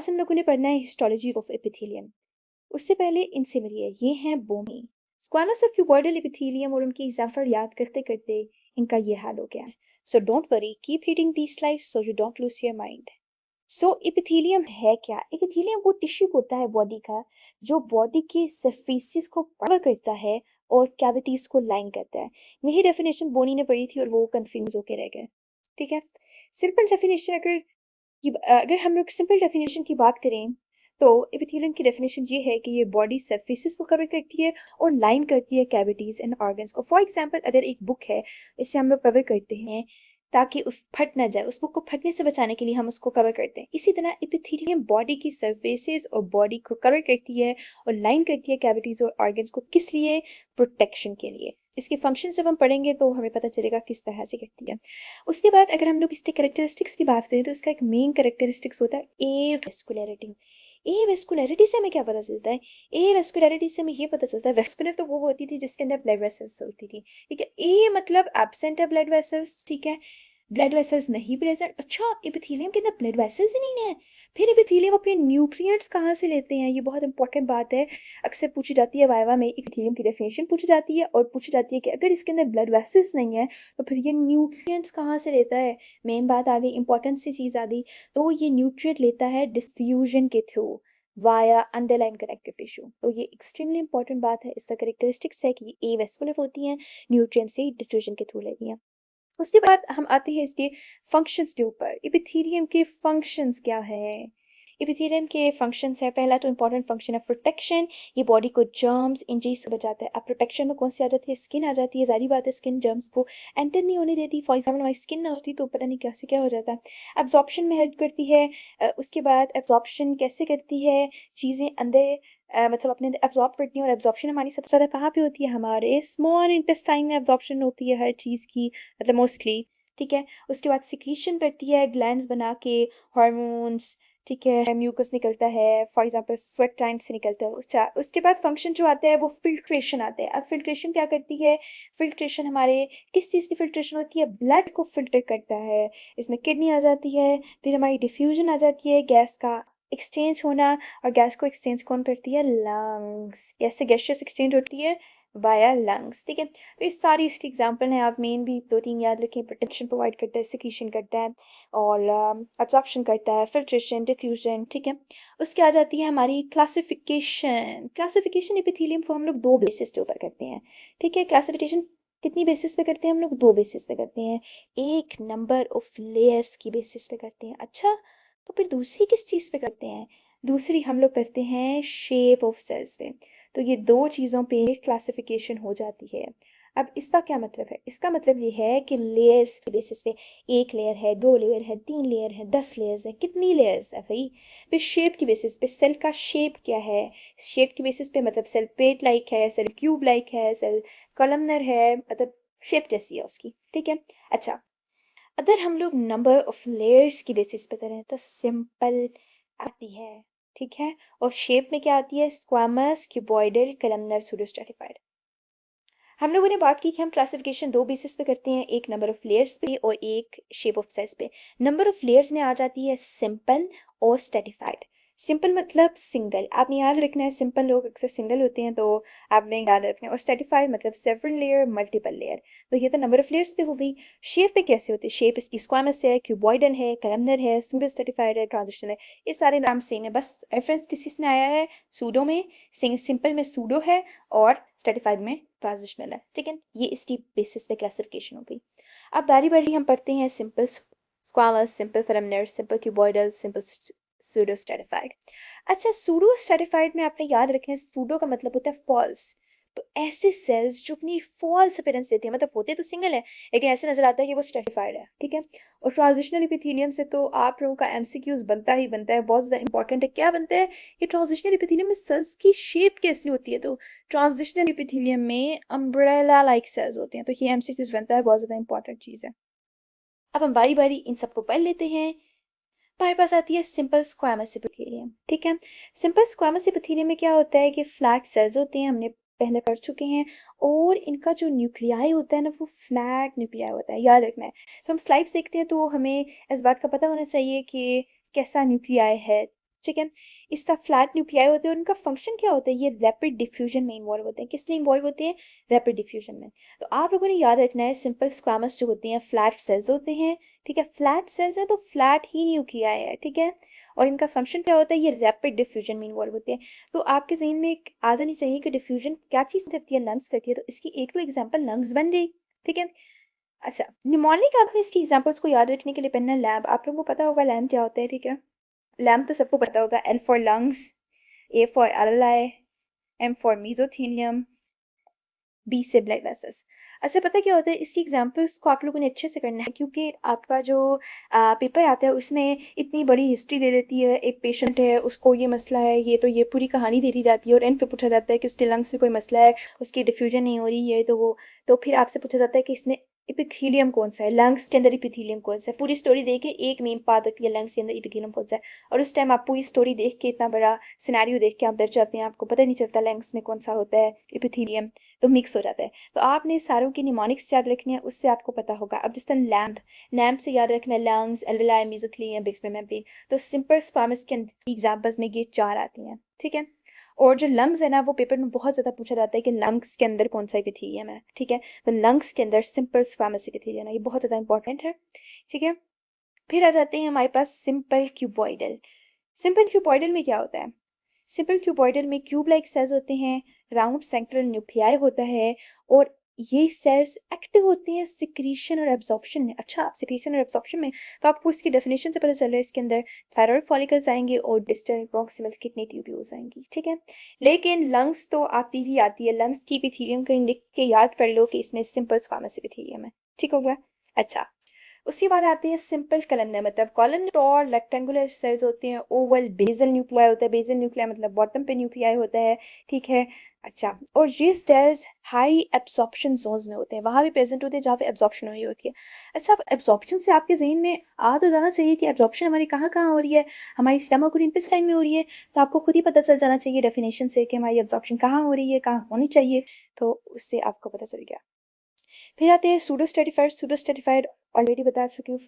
हम लोगों ने पढ़ना है हिस्टोलॉजी ऑफ एपिथेलियम। उससे पहले इनसे मिलिए, ये हैं बोमी। स्क्वामस ऑफ क्यूबॉइडल एपिथेलियम और उनकी एग्जाम्पल याद करते करते इनका ये हाल हो गया है। So don't worry, keep reading these slides so you don't lose your mind. So epithelium है क्या? एपिथेलियम वो टिश्यू होता है बॉडी का जो बॉडी के सरफेसिस को कवर करता है और कैविटीज को लाइन करता है। यही डेफिनेशन बोनी ने पढ़ी थी और वो कंफ्यूज होके रह गए। ठीक है, सिंपल डेफिनेशन अगर हम लोग सिंपल डेफिनेशन की बात करें तो एपिथेलियम की डेफिनेशन ये है कि ये बॉडी सरफेसिस को कवर करती है और लाइन करती है कैविटीज एंड ऑर्गन्स को। फॉर एग्जांपल, अगर एक बुक है, इससे हम लोग कवर करते हैं ताकि उस फट ना जाए, उस बुक को फटने से बचाने के लिए हम उसको कवर करते हैं। इसी तरह एपिथेलियम बॉडी की सरफेसेस और बॉडी को कवर करती है और लाइन करती है कैविटीज और ऑर्गन्स को। किस लिए? प्रोटेक्शन के लिए। इसके फंक्शन जब हम पढ़ेंगे तो हमें पता चलेगा किस तरह से करती है। उसके बाद अगर हम लोग इसके करेक्टरिस्टिक्स की बात करें तो इसका एक मेन करेक्टरिस्टिक्स होता है ए वेस्कुलरिटी। ए वेस्कुलरिटी से हमें क्या पता चलता है? ए वेस्कुलरिटी से हमें ये पता चलता है, वेस्कुलर तो वो होती थी जिसके अंदर ब्लड वेसल्स होती थी, ठीक है। ए मतलब एब्सेंट है ब्लड वेसल्स, ठीक है, ब्लड वेसल्स नहीं प्रेजेंट। अच्छा, एपिथेलियम के अंदर ब्लड वेसल्स ही नहीं है, फिर एपिथेलियम अपने न्यूट्रिएंट्स कहाँ से लेते हैं? ये बहुत इंपॉर्टेंट बात है, अक्सर पूछी जाती है वाइवा में। एपिथेलियम की डेफिनेशन पूछी जाती है और पूछी जाती है कि अगर इसके अंदर ब्लड वेसल्स नहीं है तो फिर ये न्यूट्रिएंट्स कहाँ से लेता है? मेन बात आ गई, इंपॉर्टेंट सी चीज़ आ गई। तो ये न्यूट्रिएंट लेता है डिफ्यूजन के through via underline connective tissue. तो ये एक्सट्रीमली इंपॉर्टेंट बात है। इसका करेक्टरिस्टिक्स है कि ए वेस्कुलर होती हैं, न्यूट्रिएंट से डिफ्यूजन के थ्रू लेती हैं। उसके बाद हम आते हैं इसके फंक्शंस के ऊपर। एपिथेलियम के फंक्शंस क्या है? एपिथेलियम के फंक्शंस है, पहला तो इंपॉर्टेंट फंक्शन है प्रोटेक्शन। ये बॉडी को जर्म्स इंजरीज से बचाता है। अब प्रोटेक्शन में कौन सी आ जाती है? स्किन आ जाती है। जारी बात है, स्किन जर्म्स को एंटर नहीं होने देती। फॉर एग्जाम्पल, हमारी स्किन ना होती तो पता नहीं कैसे क्या हो जाता है। एब्जॉर्प्शन में हेल्प करती है। उसके बाद एब्जॉर्प्शन कैसे करती है? चीज़ें अंदर मतलब अपने अंदर एब्जॉर्ब करती हैं। और एब्जॉर्प्शन हमारी सबसे ज़्यादा कहाँ पे होती है? हमारे स्मॉल इंटेस्टाइन में एब्जॉर्प्शन होती है हर चीज़ की, मतलब मोस्टली, ठीक है। उसके बाद सिक्रीशन करती है ग्लैंड्स बना के, हार्मोन्स, ठीक है, म्यूकस निकलता है, फॉर एग्जांपल स्वेट ग्लैंड से निकलता है। उसके बाद फंक्शन जो आता है वो फिल्ट्रेशन आता है। अब फिल्ट्रेशन क्या करती है? फिल्ट्रेशन हमारे किस चीज़ की फिल्ट्रेशन होती है? ब्लड को फिल्टर करता है। इसमें किडनी आ जाती है, फिर हमारी डिफ्यूजन आ जाती है, गैस का एक्सचेंज होना। और गैस को एक्सचेंज कौन करती है? लंग्स। गैस से गैसियस एक्सचेंज होती है वाया लंग्स, ठीक है। तो ये सारी इसकी एग्जाम्पल हैं, आप मेन भी दो तीन याद रखें। प्रोटेक्शन प्रोवाइड करता है, सिक्रीशन करता है, और एब्जॉर्प्शन करता है, फिल्ट्रेशन, डिफ्यूजन, ठीक है। उसके आ जाती है हमारी क्लासिफिकेशन। क्लासिफिकेशन एपिथेलियम को हम लोग दो बेसिस के ऊपर करते हैं, ठीक है। क्लासिफिकेशन कितनी बेसिस पे करते हैं हम लोग? दो बेसिस पे करते हैं। एक नंबर ऑफ लेयर्स की बेसिस पे करते हैं। अच्छा, तो फिर दूसरी किस चीज़ पे करते हैं? दूसरी हम लोग करते हैं शेप ऑफ सेल्स पे। तो ये दो चीज़ों पे क्लासिफिकेशन हो जाती है। अब इसका क्या मतलब है? इसका मतलब ये है कि लेयर्स के बेसिस पे, एक लेयर है, दो लेयर है, तीन लेयर है, 10 लेयर्स है, कितनी लेयर्स है भाई। फिर शेप की बेसिस पे, सेल का शेप क्या है? शेप की बेसिस पे मतलब सेल पेट लाइक है, सेल क्यूब लाइक है, सेल कॉलमनर है, मतलब शेप जैसी है उसकी, ठीक है। अच्छा, अगर हम लोग नंबर ऑफ लेयर्स की बेसिस पे करें तो सिंपल आती है, ठीक है। और शेप में क्या आती है? Squamous, cuboidal, columnar, pseudostratified. हम लोगों ने बात की कि हम क्लासिफिकेशन दो बेसिस पे करते हैं, एक नंबर ऑफ लेयर्स पे और एक शेप ऑफ सेल्स पे। नंबर ऑफ लेयर्स में आ जाती है सिंपल और स्ट्रेटिफाइड। सिंपल मतलब सिंगल, आपने याद रखना है, सिंपल लोग अक्सर सिंगल होते हैं तो आपने याद रखना है। और स्ट्रेटिफाइड मतलब सेवरल लेयर, मल्टीपल लेयर। तो ये तो नंबर ऑफ लेयर्स पे हो गई। शेप पे कैसे होती है? शेप इसकी स्क्वामस है, क्यूबॉइडल है, कलमनर है, सिंगल स्ट्रेटिफाइड है, ट्रांजिशनल है। ये सारे नाम सेम है, बस रेफरेंस किसी से आया है सूडो में, सिंपल में सूडो है और स्ट्रेटिफाइड में ट्रांजिशनल है, ठीक है। ये इसकी बेसिस पे क्लासिफिकेशन हो गई। अब बारी बारी हम पढ़ते हैं simple squamous, simple columnar, simple cuboidal, simple pseudo stratified. अच्छा, सूडो स्ट्रेटिफाइड में आपने याद रखें, सूडो का मतलब होता है फॉल्स। तो ऐसे सेल्स जो अपनी फॉल्स अपीयरेंस देते हैं, मतलब होते तो सिंगल है लेकिन ऐसे नजर आता है कि वो स्ट्रेटिफाइड है, ठीक है। और ट्रांजिशनल एपिथेलियम से तो आप लोगों का एमसीक्यूज बनता ही बनता है, बहुत ज्यादा इंपॉर्टेंट है। क्या बनता है? ये ट्रांजिशनल एपिथेलियम में सेल्स की शेप कैसी होती है? तो ट्रांजिशनल एपिथेलियम में अम्ब्रेला लाइक सेल्स होते हैं। तो ये एमसीक्यूज बनता है, बहुत ज्यादा इंपॉर्टेंट चीज है। अब हम बारी बारी इन सबको पढ़ लेते हैं। हमारे पास आती है सिंपल स्क्वामस एपिथेलियम, ठीक है। सिंपल स्क्वामस एपिथेलियम में क्या होता है कि फ्लैट सेल्स होते हैं, हमने पहले पढ़ चुके हैं। और इनका जो न्यूक्लियाई होता है ना, वो फ्लैट न्यूक्लियाई होता है, याद रखना है। तो हम स्लाइड्स देखते हैं तो हमें इस बात का पता होना चाहिए कि कैसा न्यूक्लियाई है। ठीक है। इसका फ्लैट न्यूक्लियाई होते हैं और उनका फंक्शन क्या होता है, ये रैपिड डिफ्यूजन में इन्वॉल्व होते हैं। किस लिए इन्वॉल्व होते हैं, रैपिड डिफ्यूजन में। तो आप लोगों ने याद रखना है सिंपल स्क्वामस जो होते हैं फ्लैट सेल्स होते हैं, ठीक है। फ्लैट सेल्स है तो फ्लैट ही न्यूक्लियाई है, ठीक है। और इनका फंक्शन क्या होता है, ये रैपिड डिफ्यूजन में इन्वॉल्व होते हैं। तो आपके जहन में एक आ जानी चाहिए कि डिफ्यूजन क्या चीज़ करती है, लंग्स करती है, तो इसकी एक तो एग्जाम्पल लंग्स बन गई, ठीक है। अच्छा, निमोनिक आपने इसकी एग्जांपल्स को याद रखने के लिए पढ़ना है लैब। आप लोगों को पता होगा लैम्प क्या होता है, ठीक है। लैम्प तो सबको पता होगा, L for lungs, A for एलएलआई, एम फॉर मीजोथेलियम, बी से ब्लड वेसल्स। अच्छा, पता क्या होता है, इसकी एग्जांपल्स को आप लोगों ने अच्छे से करना है क्योंकि आपका जो पेपर आता है उसमें इतनी बड़ी हिस्ट्री दे देती है। एक पेशेंट है, उसको ये मसला है, ये पूरी कहानी दे दी जाती है और एंड पे पूछा जाता है कि उसके लंग्स में कोई मसला है, उसकी डिफ्यूजन नहीं हो रही है, तो फिर आपसे पूछा जाता है कि इसने इपिथीलियम कौन सा है, लंग्स के अंदर इपिथीलियम कौन सा है। पूरी स्टोरी देख के एक मेन बात होती है लंग्स के अंदर इपिथीलियम कौन सा है, और उस टाइम आप पूरी स्टोरी देख के इतना बड़ा सिनेरियो देख के आप डर जाते हैं, आपको पता नहीं चलता लंग्स में कौन सा होता है इपिथीलियम, तो मिक्स हो जाता है। तो आपने सारों की निमोनिक्स याद रखनी है, उससे आपको पता होगा। अब जिस तरह लैम्प, लैम्प से याद रखना है lungs, alveoli, mesothelium, bismuth membrane. तो सिंपल स्क्वामस के एग्जाम्पल्स में ये चार आती हैं, ठीक है। और जो लंग्स है ना, वो पेपर में बहुत ज़्यादा पूछा जाता है कि लंग्स के अंदर कौन सा एपिथेलियम है, ठीक है। तो लंग्स के अंदर सिंपल स्क्वामस एपिथेलियम है, ये बहुत ज़्यादा इंपॉर्टेंट है, ठीक है। फिर आ जाते हैं हमारे पास सिंपल क्यूबॉइडल। सिंपल क्यूबॉइडल में क्या होता है, सिंपल क्यूबॉइडल में क्यूब लाइक सेल्स होते हैं, राउंड सेंट्रल न्यूक्लियाई होता है, और ये सेल्स एक्टिव होती हैं सिक्रीशन और एब्जॉर्प्शन में। अच्छा, सिक्रीशन और एब्जॉर्प्शन में, तो आपको इसकी डेफिनेशन से पता चल रहा है इसके अंदर थायराइड फॉलिकल्स आएंगे और डिस्टल प्रॉक्सिमल किडनी ट्यूब्यूल्स आएंगी, ठीक है। लेकिन लंग्स तो आती ही आती है, लंग्स की एपिथेलियम कहीं लिख के याद कर लो कि इसमें सिंपल स्क्वामस एपिथेलियम है, ठीक हो गया। अच्छा, उसके बाद आते हैं सिंपल कलमनर, मतलब कॉलन और रेक्टेंगुलर सेल्स होते हैं, ओवल बेसल न्यूक्लियाई होता है, बेसल न्यूक्लियाई मतलब बॉटम पे न्यूक्लियाई होता है, ठीक है। अच्छा, और ये सेल्स हाई एब्जॉर्प्शन जोन्स में होते हैं, वहाँ भी प्रेजेंट होते हैं जहाँ पे एब्जॉर्प्शन हो रही होती है। अच्छा, अब एब्जॉर्प्शन से आपके जहन में आ तो जाना चाहिए कि एब्जॉर्प्शन हमारी कहाँ कहाँ हो रही है, हमारी स्टमक और इंटेस्टाइन में हो रही है, तो आपको खुद ही पता चल जाना चाहिए डेफिनेशन से कि हमारी एब्जॉर्प्शन कहाँ हो रही है, कहाँ होनी चाहिए, तो उससे आपको पता चल गया। फिर आते हैं सूडोस्टेटिफाइड। सूडोस्टेटिफाइड ऑलरेडी बता चुकी हूँ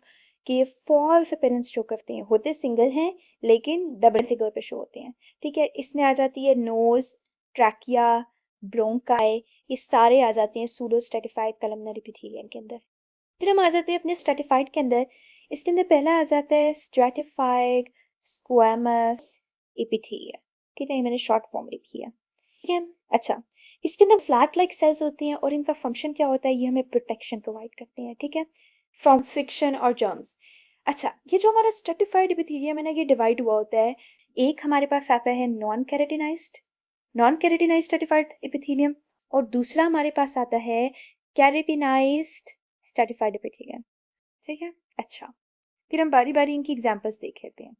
कि ये फॉल्स अपीयरेंस शो करते हैं, होते सिंगल हैं लेकिन डबल फिगर पे शो होते हैं, ठीक है। इसमें आ जाती है नोज, ट्रैकिया, ब्रोंकाई, ये सारे आ जाते हैं सूडोस्टेटिफाइड कलमनर एपिथेलियम के अंदर। फिर हम आ जाते हैं अपने स्ट्रेटिफाइड के अंदर। इसके अंदर पहला आ जाता है स्ट्रेटिफाइड स्क्वैमस एपिथेलियम, ठीक है, ये मैंने शॉर्ट फॉर्म लिखी है, ठीक है। अच्छा, इसके अंदर फ्लैट लाइक सेल्स होती हैं और इनका फंक्शन क्या होता है, ये हमें प्रोटेक्शन प्रोवाइड करते हैं, ठीक है, फ्रॉम फ्रिक्शन और जर्म्स। अच्छा, ये जो हमारा स्ट्रेटिफाइड एपिथेलियम है ना, ये डिवाइड हुआ होता है। एक हमारे पास आता है नॉन कैरेटिनाइज्ड स्ट्रेटिफाइड एपिथेलियम, और दूसरा हमारे पास आता है कैरेटिनाइज्ड स्ट्रेटिफाइड एपिथेलियम, ठीक है। अच्छा, फिर हम बारी बारी इनकी एग्जांपल्स देख लेते हैं।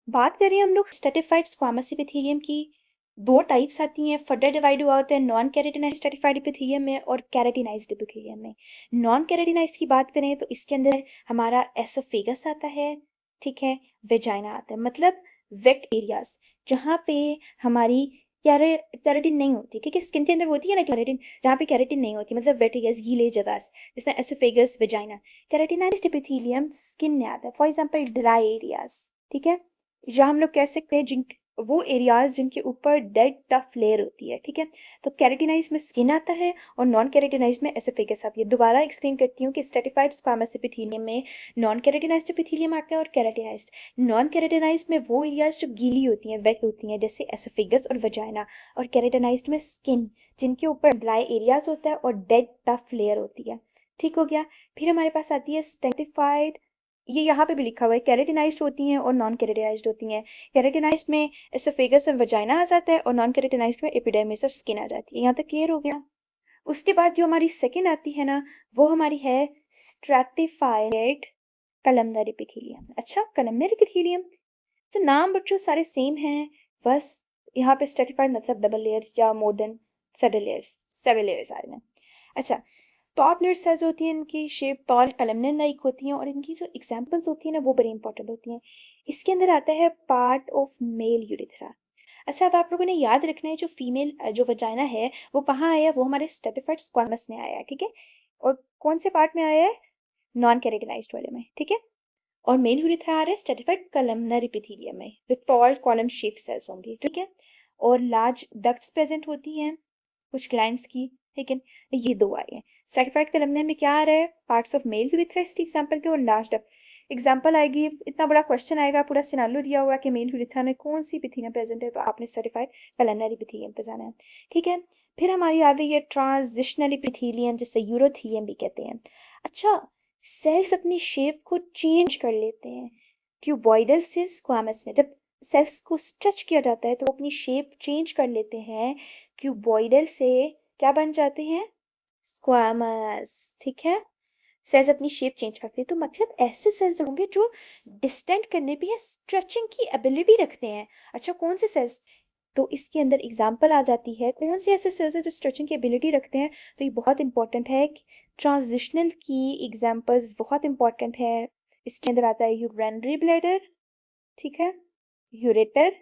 बात करें हम लोग स्ट्रेटिफाइड स्क्वामस एपिथेलियम की, दो टाइप्स आती हैं, फर्दर डिवाइड हुआ होता है नॉन कैरेटिनाइज्ड स्ट्रेटिफाइड एपिथेलियम में और कैरेटिनाइज्ड एपिथेलियम में। नॉन कैरेटिनाइज्ड की बात करें तो इसके अंदर हमारा एसोफेगस आता है, ठीक है, वेजाइना आता है, मतलब वेट एरियाज जहाँ पे हमारी कैरेटिन नहीं होती, ठीक है। स्किन के अंदर होती है ना कैरेटिन, जहाँ पे कैरेटिन नहीं होती, मतलब वेट एरियाज, गीले जगह, जैसे oesophagus, vagina. Keratinised epithelium skin में आता है, फॉर एग्जांपल ड्राई एरियाज, ठीक है, या हम लोग कह सकते हैं जिन वो एरियाज जिनके ऊपर डेड टफ लेयर होती है, ठीक है। तो कैरेटिनाइज में स्किन आता है और नॉन कैरेटिनाइज में एसोफेगस आती है। दोबारा एक्सप्लेन करती हूँ कि स्ट्रेटिफाइड स्क्वामस एपिथेलियम में नॉन कैरेटिनाइज्ड एपिथेलियम आता है और कैरेटिनाइज्ड। नॉन कैरेटिनाइज्ड में वो एरियाज जो गीली होती हैं, वेट होती हैं, जैसे एसोफेगस और वजाइना, और कैरेटिनाइज्ड में स्किन जिनके ऊपर ड्राई एरियाज होता है और डेड टफ लेयर होती है, ठीक हो गया। फिर हमारे पास आती है स्ट्रेटिफाइड, ये यहाँ पे भी लिखा हुआ है, कैरेटिनाइज्ड होती हैं और नॉन कैरेटिनाइज्ड होती हैं। कैरेटिनाइज्ड में एसोफेगस और वजाइना आ जाता है और नॉन कैरेटिनाइज्ड में एपिडर्मिस और स्किन आ जाती है। यहाँ तक क्लियर हो गया। उसके बाद जो हमारी सेकंड आती है ना, वो हमारी है स्ट्रैटिफाइड कलमनर एपिथेलियम। अच्छा, कलमनर एपिथेलियम, तो नाम बच्चों सारे सेम हैं, बस यहाँ पे स्ट्रैटिफाइड मतलब डबल लेयर या मोर देन सेवन लेयर्स आ रहे हैं। अच्छा, टॉप लेयर सेल्स होती हैं, इनकी शेप टॉल कलमनर लाइक होती हैं और इनकी जो एग्जांपल्स होती हैं ना, वो बड़ी इंपॉर्टेंट होती हैं। इसके अंदर आता है पार्ट ऑफ मेल यूरिथ्रा। अच्छा, अब आप लोगों ने याद रखना है जो फीमेल जो वजाइना है वो कहाँ आया है, वो हमारे स्ट्रेटिफाइड स्क्वामस में आया है, ठीक है। और कौन से पार्ट में आया है, नॉन कैरेटिनाइज्ड वाले में, ठीक है। और मेल यूरेथ्रा आ रहा है स्ट्रेटिफाइड कॉलमनर एपिथेलियम में, जो टॉल कॉलम शेप सेल्स होंगे, ठीक है। और लार्ज डक्ट्स प्रेजेंट होती हैं कुछ ग्लैंड्स की, ठीक है। ये दो आए हैं। स्ट्रेटिफाइड कॉलमनर में क्या आ रहा है, पार्ट्स ऑफ मेल यूरेथ्रा इस एग्जांपल के, और लार्ज डक्ट। एग्जांपल आएगी, इतना बड़ा क्वेश्चन आएगा, पूरा सिनारियो दिया हुआ कि मेल यूरेथ्रा में कौन सी एपिथेलियम प्रेजेंट है, तो आपने स्ट्रेटिफाइड कॉलमनर एपिथेलियम पे जाना है, ठीक है। फिर हमारी आ गई है ट्रांजिशनल एपिथेलियम, जिसे यूरोथेलियम भी कहते हैं। अच्छा, सेल्स अपनी शेप को चेंज कर लेते हैं क्यूबॉइडल से स्क्वामस में। जब सेल्स को स्ट्रेच किया जाता है तो वो अपनी शेप चेंज कर लेते हैं, क्यूबॉइडल से क्या बन जाते हैं, स्क्वामस, ठीक है। सेल्स अपनी शेप चेंज करते हैं, तो मतलब ऐसे सेल्स होंगे जो डिस्टेंट करने पे स्ट्रेचिंग की एबिलिटी रखते हैं। अच्छा, कौन से सेल्स, तो इसके अंदर एग्जाम्पल आ जाती है कौन से ऐसे सेल्स हैं जो स्ट्रेचिंग की एबिलिटी रखते हैं, तो ये बहुत इंपॉर्टेंट है। ट्रांजिशनल की एग्जाम्पल्स बहुत इंपॉर्टेंट है। इसके अंदर आता है यूरेनरी ब्लैडर, ठीक है, ureter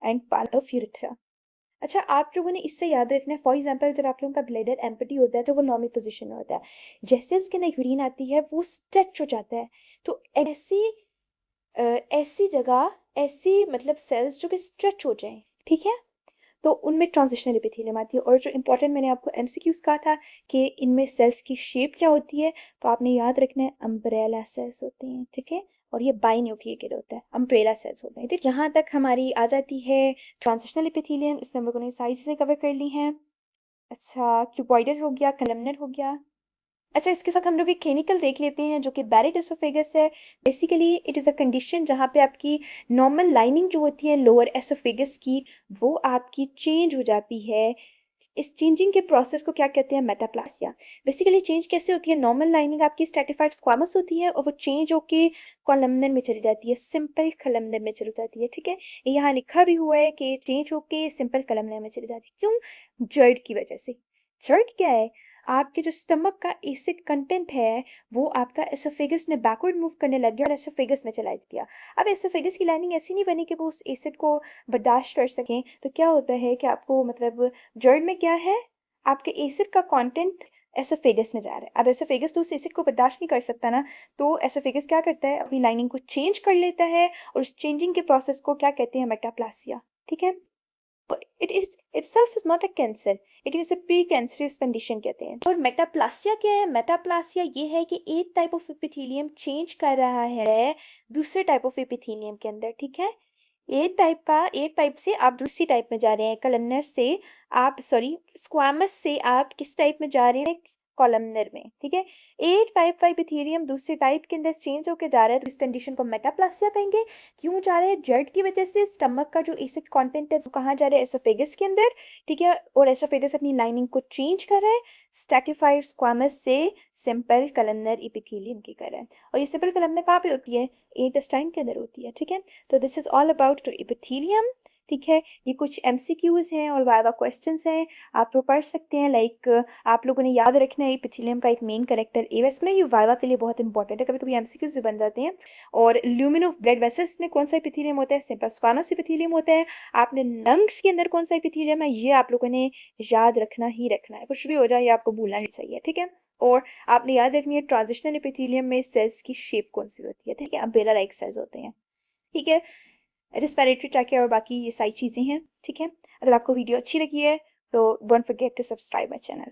and Pal of urethra. अच्छा, आप लोगों ने इससे याद रखना है, फॉर एग्जाम्पल जब आप लोगों का ब्लैडर एम्प्टी होता है तो वो नॉर्मल पोजीशन में होता है, जैसे उसके अंदर यूरिन आती है वो स्ट्रेच हो जाता है। तो ऐसी जगह, ऐसी मतलब सेल्स जो कि स्ट्रेच हो जाएं, ठीक है, तो उनमें ट्रांजिशनल एपिथेलियम आती है। और जो इंपॉर्टेंट मैंने आपको एमसीक्यूज कहा था कि इनमें सेल्स की शेप क्या होती है, तो आपने याद रखना है अम्ब्रेला सेल्स होते हैं, ठीक है। और ये बाइन्यूक्लिएटेड होता है, अम्ब्रेला सेल्स होते हैं, ठीक। यहाँ तक हमारी आ जाती है ट्रांजिशनल एपिथेलियम। इसमें हम लोगों ने सारी चीज़ें कवर कर ली हैं। अच्छा, क्यूबॉइडल हो गया, कलमनर हो गया। अच्छा, इसके साथ हम लोग एक क्लिनिकल देख लेते हैं जो कि बैरेट एसोफेगस है। Basically it is a condition जहाँ पे आपकी नॉर्मल लाइनिंग जो होती है लोअर एसोफेगस की, वो आपकी चेंज हो जाती है। इस चेंजिंग के प्रोसेस को क्या कहते हैं, मेटाप्लासिया। बेसिकली चेंज कैसे होती है, नॉर्मल लाइनिंग आपकी स्ट्रेटिफाइड स्क्वामस होती है और वो चेंज होके कॉलमनर में चली जाती है, सिंपल कॉलमनर में चली जाती है, ठीक है। यहाँ लिखा भी हुआ है कि चेंज होके सिंपल कॉलमनर में चली जाती है। क्यों, जर्ड की वजह से। जर्ड क्या है, आपके जो स्टमक का एसिड कंटेंट है वो आपका एसोफेगस ने बैकवर्ड मूव करने लग गया और एसोफेगस में चला दिया। अब एसोफेगस की लाइनिंग ऐसी नहीं बनी कि वो उस एसिड को बर्दाश्त कर सकें, तो क्या होता है कि आपको मतलब जर्ड में क्या है, आपके एसिड का कंटेंट एसोफेगस में जा रहा है। अब एसोफेगस तो उस एसिड को बर्दाश्त नहीं कर सकता ना, तो एसोफेगस क्या करता है, अपनी लाइनिंग को चेंज कर लेता है, और उस चेंजिंग के प्रोसेस को क्या कहते हैं, मेटाप्लासिया, ठीक है। It is itself is not a cancer, it is a precancerous condition कहते हैं। और मेटाप्लासिया क्या है, मेटाप्लासिया ये है कि एक टाइप ऑफ एपिथेलियम चेंज कर रहा है दूसरे टाइप ऑफ एपिथेलियम के अंदर, ठीक है। एक टाइप से आप दूसरी टाइप में जा रहे हैं, कॉलमनर से आप सॉरी स्क्वामस से आप किस टाइप में जा रहे हैं, कॉलमनर में, ठीक है। एट टाइप का एपिथेलियम दूसरे टाइप के अंदर चेंज होकर जा रहा है, तो इस कंडीशन को मेटाप्लासिया कहेंगे। क्यों जा रहे हैं, जर्ड की वजह से स्टमक का जो एसिड कंटेंट है वो कहाँ जा रहा है, एसोफेगस के अंदर, ठीक है। और एसोफेगस अपनी लाइनिंग को चेंज कर रहा है स्ट्रैटिफाइड स्क्वामस से सिंपल कॉलमनर एपिथेलियम की कर रहा है। और ये सिंपल कॉलमनर कहाँ पे होती है, इंटेस्टाइन के अंदर होती है, ठीक है। तो this is all about epithelium, ठीक है। ये कुछ एमसीक्यूज हैं और वाइवा क्वेश्चंस हैं, आप लोग पढ़ सकते हैं। लाइक आप लोगों ने याद रखना है एपिथेलियम का एक मेन कैरेक्टर एवस में, ये वाइवा के लिए बहुत इंपॉर्टेंट है, कभी कभी एमसीक्यूज भी बन जाते हैं। और ल्यूमिन ऑफ ब्लड वेसल्स में कौन सा एपिथेलियम होता है, सिंपल स्क्वामस एपिथेलियम होता है। आपने लंग्स के अंदर कौन सा एपिथेलियम है, ये आप लोगों ने याद रखना ही रखना है, कुछ भी हो जाए ये आपको भूलना नहीं चाहिए, ठीक है। और आपने याद रखनी है ट्रांजिशनल एपिथेलियम में सेल्स की शेप कौन सी होती है, ठीक है, अम्ब्रेला लाइक सेल्स होते हैं, ठीक है। रिस्पिरेटरी ट्रैक और बाकी ये सारी चीज़ें हैं, ठीक है। अगर आपको वीडियो अच्छी लगी है तो don't forget to subscribe my channel.